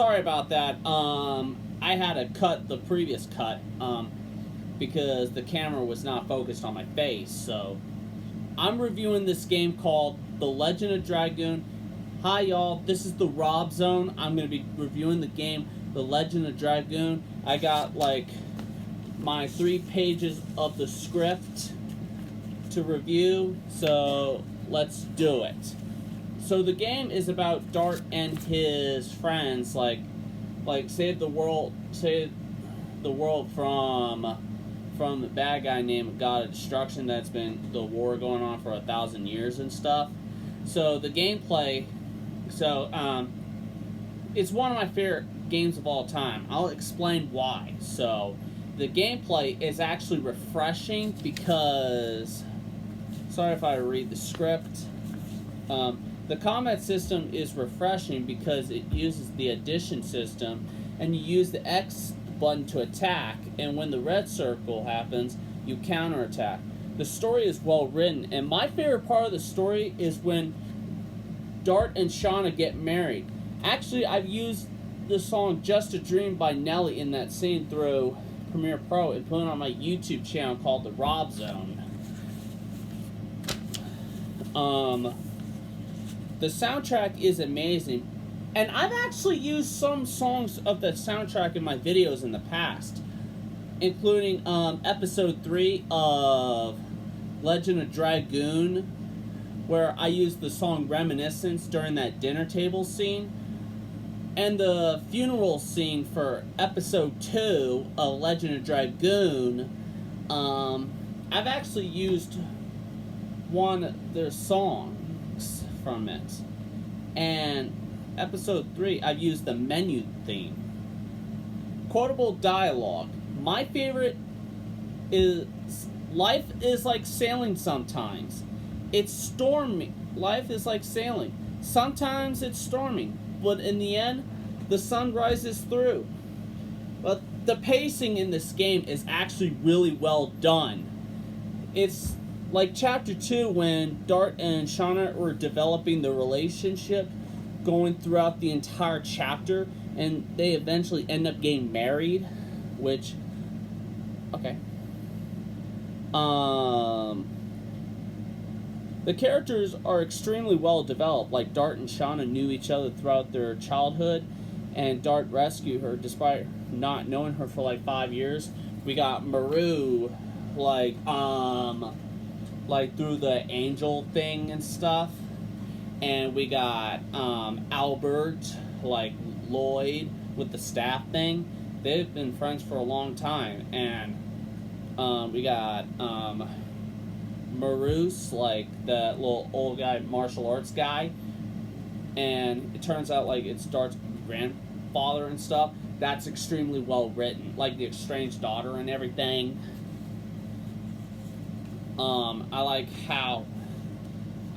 sorry about that. I had to cut the previous cut because the camera was not focused on my face. So I'm reviewing this game called The Legend of Dragoon. Hi y'all, this is the Rob Zone. I'm going to be reviewing the game The Legend of Dragoon. I got like my 3 pages of the script to review, so let's do it. So the game is about Dart and his friends, like save the world from the bad guy named God of Destruction that's been the war going on for 1,000 years and stuff. So the gameplay, it's one of my favorite games of all time. I'll explain why. So the gameplay is actually refreshing because, sorry if I read the script. The combat system is refreshing because it uses the addition system, and you use the X button to attack, and when the red circle happens, you counterattack. The story is well written, and my favorite part of the story is when Dart and Shauna get married. Actually, I've used the song Just a Dream by Nelly in that scene through Premiere Pro and put it on my YouTube channel called The Rob Zone. The soundtrack is amazing, and I've actually used some songs of the soundtrack in my videos in the past, including episode 3 of Legend of Dragoon, where I used the song Reminiscence during that dinner table scene, and the funeral scene for episode 2 of Legend of Dragoon. I've actually used one of their songs from it. And episode 3, I've used the menu theme. Quotable dialogue. My favorite is, life is like sailing sometimes. It's stormy. Life is like sailing. Sometimes it's storming, but in the end, the sun rises through. But the pacing in this game is actually really well done. It's like Chapter 2 when Dart and Shauna were developing the relationship, going throughout the entire chapter, and they eventually end up getting married, which, okay. The characters are extremely well developed. Like Dart and Shauna knew each other throughout their childhood, and Dart rescued her despite not knowing her for like 5 years. We got Maru, like through the angel thing and stuff, and we got Albert, like Lloyd with the staff thing. They've been friends for a long time, and we got Marus, like the little old guy, martial arts guy, and it turns out like it's Dart's grandfather and stuff. That's extremely well written, like the estranged daughter and everything. I like how,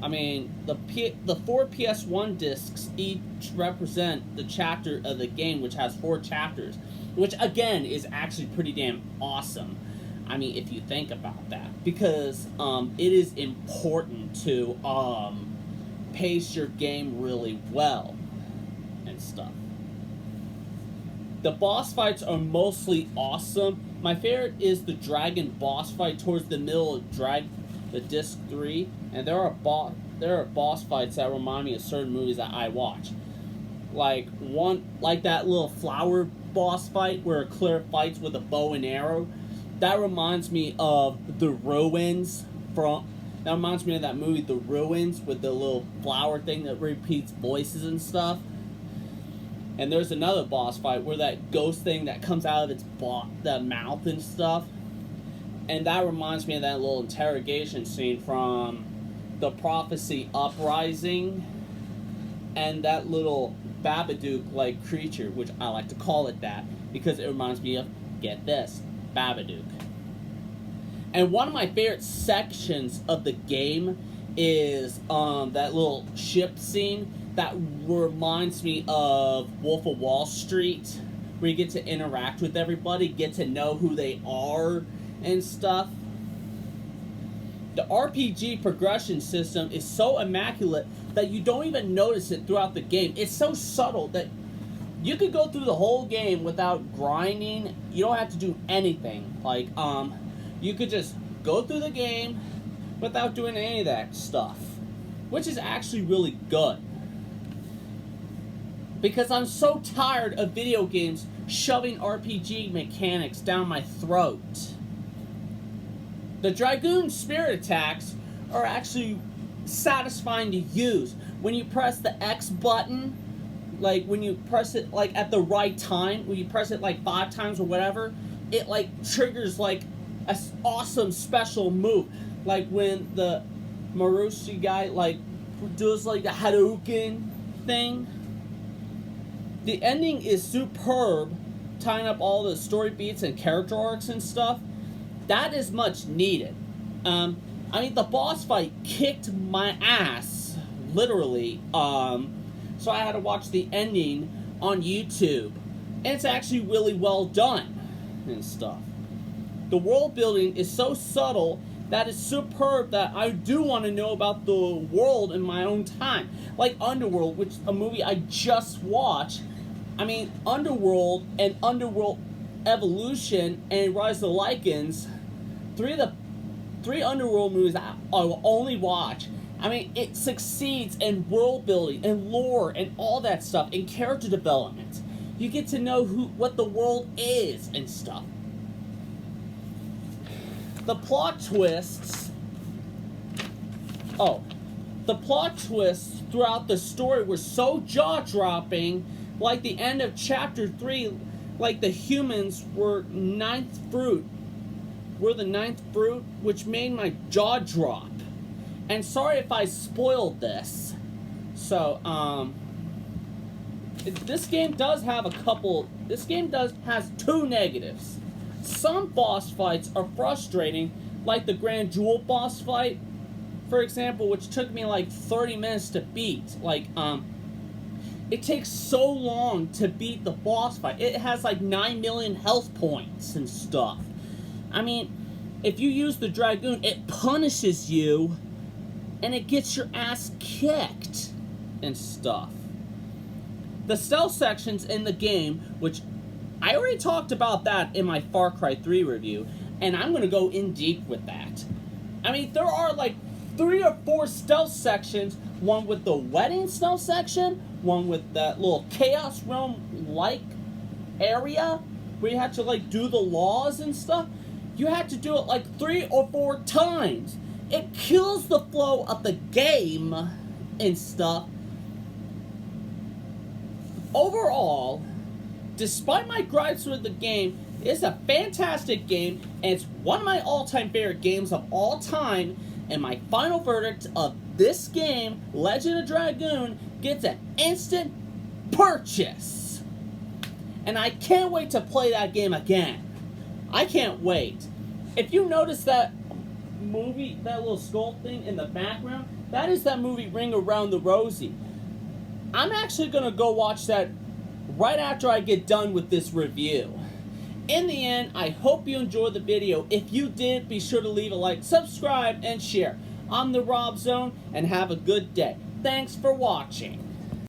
the 4 PS1 discs each represent the chapter of the game, which has 4 chapters, which again is actually pretty damn awesome. If you think about that, because it is important to pace your game really well and stuff. The boss fights are mostly awesome. My favorite is the dragon boss fight towards the middle of the Disc 3, and there are boss fights that remind me of certain movies that I watch. Like that little flower boss fight where Claire fights with a bow and arrow. That reminds me of The Ruins that reminds me of that movie The Ruins with the little flower thing that repeats voices and stuff. And there's another boss fight where that ghost thing that comes out of its the mouth and stuff. And that reminds me of that little interrogation scene from The Prophecy Uprising. And that little Babadook-like creature, which I like to call it that, because it reminds me of, get this, Babadook. And one of my favorite sections of the game is that little ship scene that reminds me of Wolf of Wall Street, where you get to interact with everybody, get to know who they are and stuff. The RPG progression system is so immaculate that you don't even notice it throughout the game. It's so subtle that You could go through the whole game without grinding. You don't have to do anything. Like, you could just go through the game without doing any of that stuff, which is actually really good. Because I'm so tired of video games shoving RPG mechanics down my throat. The dragoon spirit attacks are actually satisfying to use. When you press the X button, like when you press it like at the right time, when you press it like 5 times or whatever, it like triggers like an awesome special move. Like when the Marushi guy like does like the Hadouken thing. The ending is superb, tying up all the story beats and character arcs and stuff. That is much needed. I mean, the boss fight kicked my ass, literally. So I had to watch the ending on YouTube. And it's actually really well done and stuff. The world building is so subtle that is superb that I do want to know about the world in my own time. Like Underworld, which a movie I just watched. I mean, Underworld and Underworld Evolution and Rise of the Lycans, three Underworld movies I will only watch. I mean, it succeeds in world building and lore and all that stuff, and character development. You get to know what the world is and stuff. The plot twists. The plot twists throughout the story were so jaw-dropping. Like the end of chapter 3, like the humans were the ninth fruit, which made my jaw drop. And sorry if I spoiled this. So, this game does have has 2 negatives. Some boss fights are frustrating, like the Grand Jewel boss fight, for example, which took me like 30 minutes to beat. Like, it takes so long to beat the boss fight. It has like 9 million health points and stuff. I mean, if you use the dragoon, it punishes you and it gets your ass kicked and stuff. The stealth sections in the game, which I already talked about that in my Far Cry 3 review, and I'm going to go in deep with that. I mean, there are like 3 or 4 stealth sections, one with the wedding stealth section, one with that little Chaos Realm-like area where you have to like do the laws and stuff. You have to do it like 3 or 4 times. It kills the flow of the game and stuff. Overall, despite my gripes with the game, it's a fantastic game, and it's one of my all-time favorite games of all time. And my final verdict of this game, Legend of Dragoon, gets an instant purchase. And I can't wait to play that game again. I can't wait. If you notice that movie, that little skull thing in the background, that is that movie Ring Around the Rosie. I'm actually going to go watch that right after I get done with this review. In the end, I hope you enjoyed the video. If you did, be sure to leave a like, subscribe, and share. I'm the Rob Zone, and have a good day. Thanks for watching.